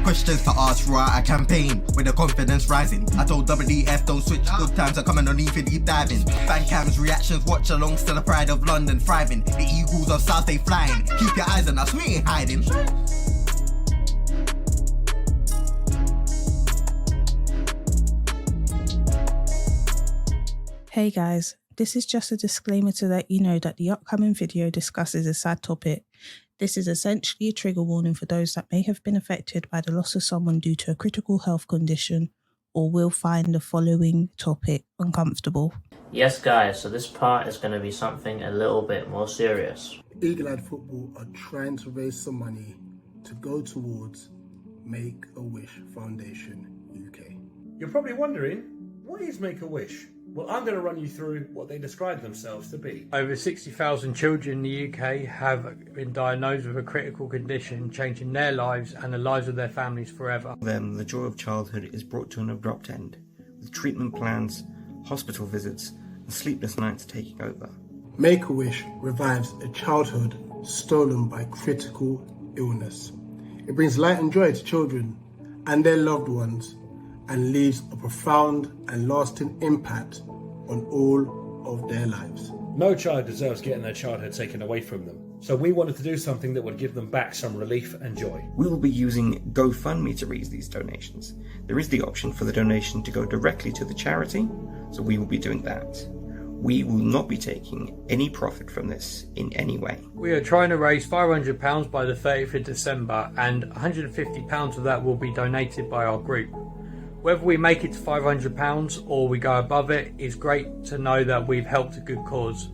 Questions to ask throughout a campaign with the confidence rising. I told WDF don't switch, good times are coming on even deep diving. Fan cams, reactions, watch alongs to the pride of London thriving. The Eagles of South they flying. Keep your eyes on us, we ain't hiding. Hey guys, this is just a disclaimer to let you know that the upcoming video discusses a sad topic. This is essentially a trigger warning for those that may have been affected by the loss of someone due to a critical health condition or will find the following topic uncomfortable. Yes guys, so this part is going to be something a little bit more serious. Eagle-Eyed Football are trying to raise some money to go towards Make-A-Wish Foundation UK. You're probably wondering, what is Make-A-Wish? Well, I'm going to run you through what they describe themselves to be. Over 60,000 children in the UK have been diagnosed with a critical condition, changing their lives and the lives of their families forever. The joy of childhood is brought to an abrupt end, with treatment plans, hospital visits, and sleepless nights taking over. Make-A-Wish revives a childhood stolen by critical illness. It brings light and joy to children and their loved ones, and leaves a profound and lasting impact on all of their lives. No child deserves getting their childhood taken away from them, so we wanted to do something that would give them back some relief and joy. We will be using GoFundMe to raise these donations. There is the option for the donation to go directly to the charity, so we will be doing that. We will not be taking any profit from this in any way. We are trying to raise £500 by the 30th of December, and £150 of that will be donated by our group. Whether we make it to £500 or we go above it, it's great to know that we've helped a good cause.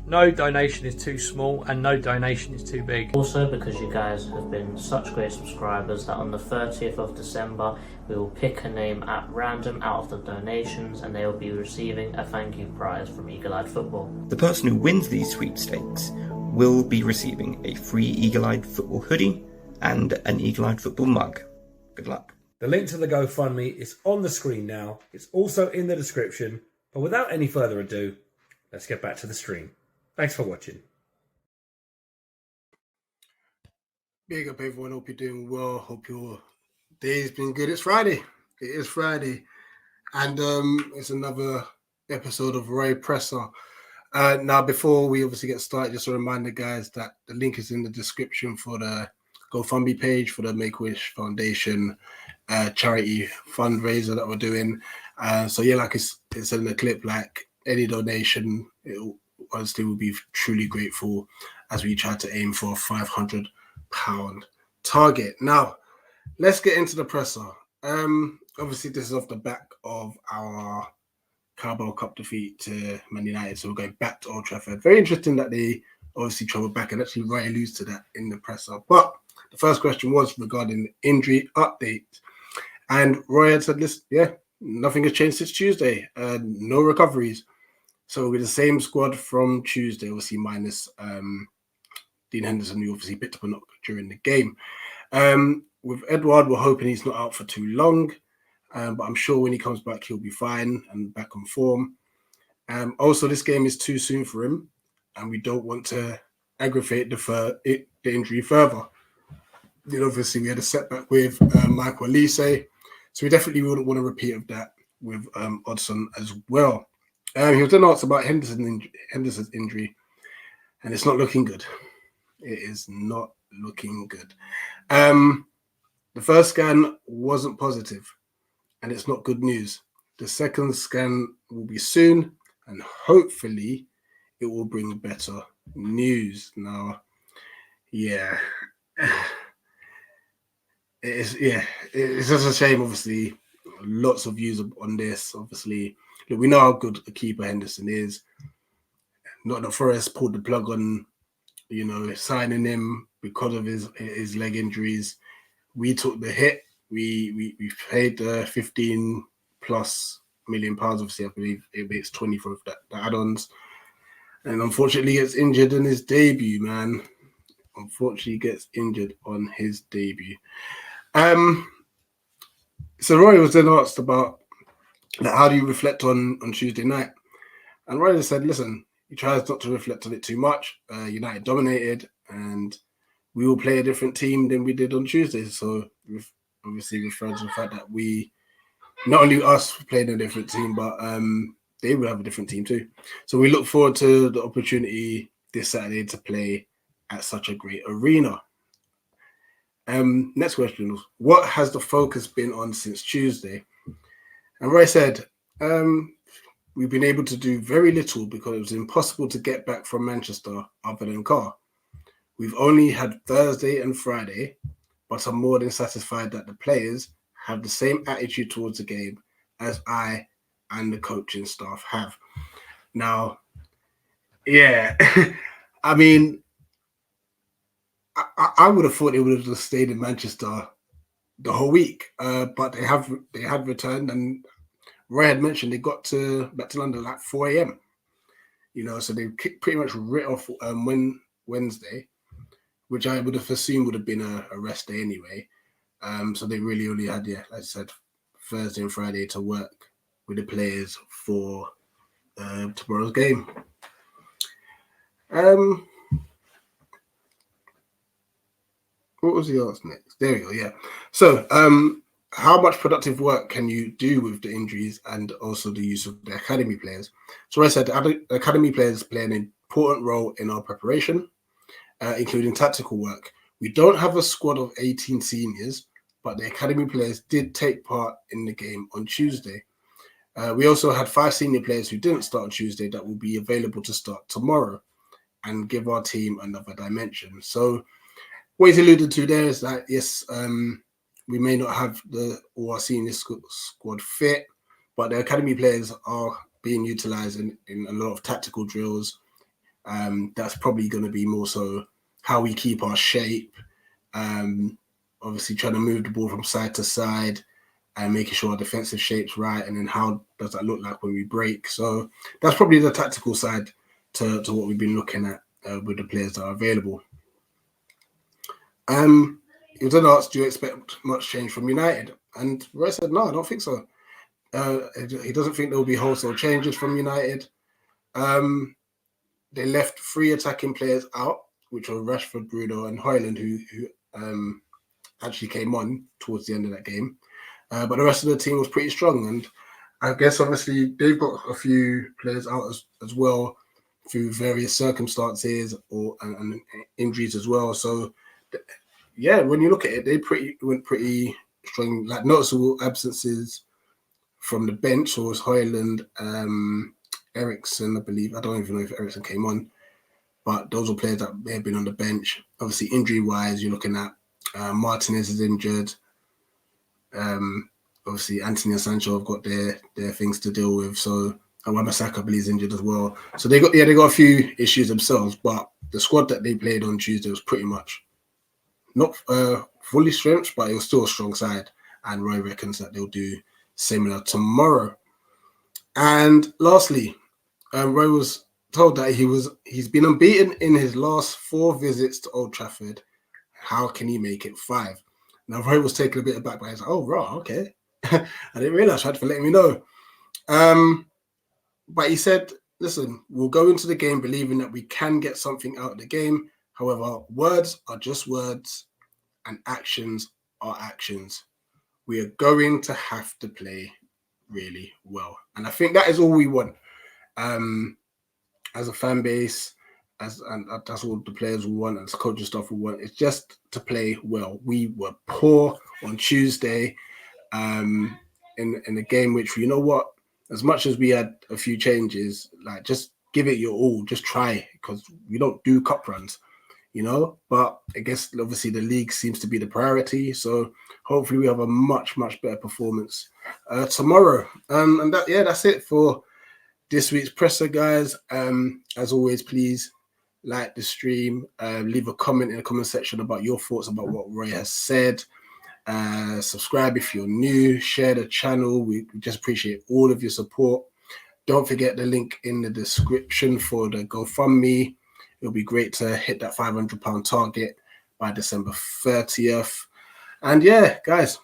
No donation is too small and no donation is too big. Also, because you guys have been such great subscribers, that on the 30th of December we will pick a name at random out of the donations and they will be receiving a thank you prize from Eagle-Eyed Football. The person who wins these sweepstakes will be receiving a free Eagle-Eyed Football hoodie and an Eagle-Eyed Football mug. Good luck. The link to the GoFundMe is on the screen now. It's also in the description. But without any further ado, let's get back to the stream. Thanks for watching. Big up everyone, hope you're doing well. Hope your day's been good. It's Friday. It is Friday. And it's another episode of RHEA Presser. Now, before we obviously get started, just a reminder, guys, that the link is in the description for the GoFundMe page for the Make-A-Wish Foundation charity fundraiser that we're doing. So yeah, like it's in the clip, like any donation, it honestly will be truly grateful as we try to aim for a £500 target. Now, let's get into the presser. Obviously, this is off the back of our Carabao Cup defeat to Man United, so we're going back to Old Trafford. Very interesting that they obviously travel back, and actually Ray alludes to that in the presser. But the first question was regarding the injury update. And Roy had said, listen, yeah, nothing has changed since Tuesday. No recoveries. So with the same squad from Tuesday, obviously minus Dean Henderson, who obviously picked up a knock during the game. With Edouard, we're hoping he's not out for too long. But I'm sure when he comes back, he'll be fine and back on form. Also, this game is too soon for him, and we don't want to aggravate the injury further. You know, obviously, we had a setback with Michael Elise, so we definitely wouldn't want a repeat of that with Odson as well. He was then asked about Henderson's injury, and it's not looking good. It is not looking good. The first scan wasn't positive, and it's not good news. The second scan will be soon, and hopefully it will bring better news. Now, yeah. It's just a shame, obviously. Lots of views on this, obviously. Look, we know how good a keeper Henderson is. Not that Forest pulled the plug on, you know, signing him because of his leg injuries. We took the hit. We paid 15+ million pounds. Obviously, I believe it's 20 for the add-ons. And unfortunately, he gets injured in his debut, man. Unfortunately, gets injured on his debut. So Roy was then asked about how do you reflect on Tuesday night? And Roy said, listen, he tries not to reflect on it too much. United dominated, and we will play a different team than we did on Tuesday. So obviously referring to the fact that we, not only us playing a different team, but they will have a different team too. So we look forward to the opportunity this Saturday to play at such a great arena. Next question: what has the focus been on since Tuesday? And Roy said, we've been able to do very little because it was impossible to get back from Manchester other than car. We've only had Thursday and Friday, but I'm more than satisfied that the players have the same attitude towards the game as I and the coaching staff have. Now, yeah, I mean, I would have thought they would have just stayed in Manchester the whole week, but they had returned, and Roy had mentioned they got back to London like 4 a.m. You know, so they pretty much writ off Wednesday, which I would have assumed would have been a rest day anyway. So they really only had, like I said, Thursday and Friday to work with the players for tomorrow's game. What was he asked next? There we go, yeah. So, how much productive work can you do with the injuries and also the use of the academy players? So I said the academy players play an important role in our preparation, including tactical work. We don't have a squad of 18 seniors, but the academy players did take part in the game on Tuesday. We also had 5 senior players who didn't start on Tuesday that will be available to start tomorrow and give our team another dimension. So what he's alluded to there is that, yes, we may not have all our senior squad fit, but the academy players are being utilised in a lot of tactical drills. That's probably going to be more so how we keep our shape, obviously trying to move the ball from side to side and making sure our defensive shape's right, and then how does that look like when we break. So that's probably the tactical side to what we've been looking at with the players that are available. He was then asked, do you expect much change from United? And Roy said, no, I don't think so. He doesn't think there will be wholesale changes from United. They left 3 attacking players out, which were Rashford, Bruno, and Højlund, who actually came on towards the end of that game. But the rest of the team was pretty strong. And I guess, obviously, they've got a few players out as well through various circumstances and injuries as well. So, yeah, when you look at it, they went pretty strong. Like, noticeable absences from the bench was Højlund, Eriksen, I believe. I don't even know if Eriksen came on, but those were players that may have been on the bench. Obviously, injury-wise, you're looking at Martinez is injured. Obviously, Anthony and Sancho have got their things to deal with. So, Wan-Bissaka, I believe, is injured as well. So they got a few issues themselves. But the squad that they played on Tuesday was pretty much not fully strength, but it was still a strong side. And Roy reckons that they'll do similar tomorrow. And lastly, Roy was told that he's been unbeaten in his last 4 visits to Old Trafford. How can he make it 5? Now, Roy was taken a bit aback by his, oh, right, okay. I didn't realize. Thanks for letting me know. But he said, listen, we'll go into the game believing that we can get something out of the game. However, words are just words and actions are actions. We are going to have to play really well. And I think that is all we want as a fan base, and that's all the players will want, as coaching staff will want. It's just to play well. We were poor on Tuesday in a game which, you know what, as much as we had a few changes, like, just give it your all, just try, because we don't do cup runs. You know, but I guess obviously the league seems to be the priority. So hopefully we have a much, much better performance tomorrow. And that's it for this week's presser, guys. As always, please like the stream, leave a comment in the comment section about your thoughts about what Roy has said. Subscribe if you're new, share the channel. We just appreciate all of your support. Don't forget the link in the description for the GoFundMe. It'll be great to hit that £500 target by December 30th. And yeah, guys,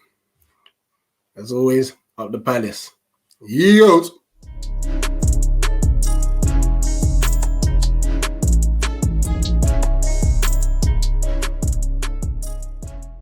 as always, up the palace. Yeet.